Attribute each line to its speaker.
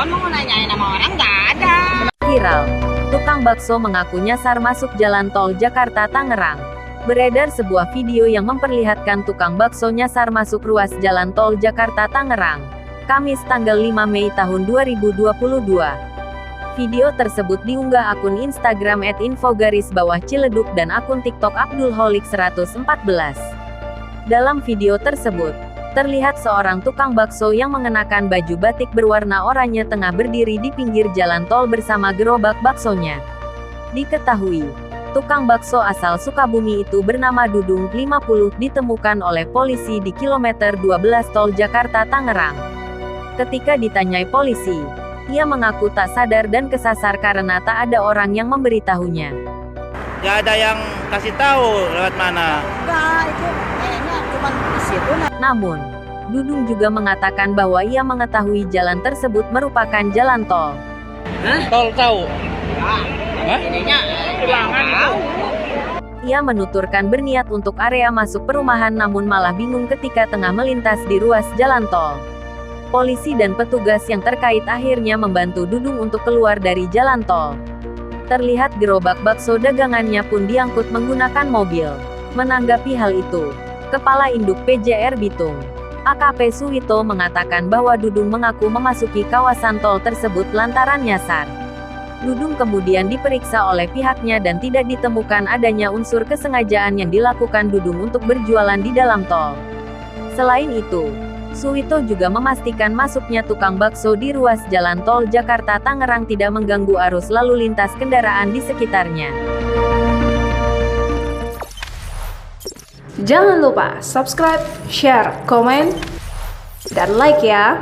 Speaker 1: Kan mau nanyain nama orang nggak ada.
Speaker 2: Viral. Tukang bakso mengaku nyasar masuk jalan tol Jakarta Tangerang. Beredar sebuah video yang memperlihatkan tukang bakso nyasar masuk ruas jalan tol Jakarta Tangerang. Kamis tanggal 5 Mei tahun 2022. Video tersebut diunggah akun Instagram @info_ciledug dan akun TikTok abdulholik114. Dalam video tersebut, terlihat seorang tukang bakso yang mengenakan baju batik berwarna oranye tengah berdiri di pinggir jalan tol bersama gerobak baksonya. Diketahui, tukang bakso asal Sukabumi itu bernama Dudung, 50, ditemukan oleh polisi di kilometer 12 tol Jakarta Tangerang. Ketika ditanyai polisi, ia mengaku tak sadar dan kesasar karena tak ada orang yang memberitahunya.
Speaker 3: Gak ada yang kasih tahu lewat mana.
Speaker 1: Enggak, itu kayaknya cuma di situ.
Speaker 2: Namun, Dudung juga mengatakan bahwa ia mengetahui jalan tersebut merupakan jalan tol.
Speaker 3: Tol tahu?
Speaker 1: Ininya ulangan tahu.
Speaker 2: Ia menuturkan berniat untuk area masuk perumahan namun malah bingung ketika tengah melintas di ruas jalan tol. Polisi dan petugas yang terkait akhirnya membantu Dudung untuk keluar dari jalan tol. Terlihat gerobak bakso dagangannya pun diangkut menggunakan mobil. Menanggapi hal itu, Kepala Induk PJR Bitung, AKP Suwito mengatakan bahwa Dudung mengaku memasuki kawasan tol tersebut lantaran nyasar. Dudung kemudian diperiksa oleh pihaknya dan tidak ditemukan adanya unsur kesengajaan yang dilakukan Dudung untuk berjualan di dalam tol. Selain itu, Suwito juga memastikan masuknya tukang bakso di ruas jalan tol Jakarta Tangerang tidak mengganggu arus lalu lintas kendaraan di sekitarnya.
Speaker 4: Jangan lupa subscribe, share, komen, dan like ya!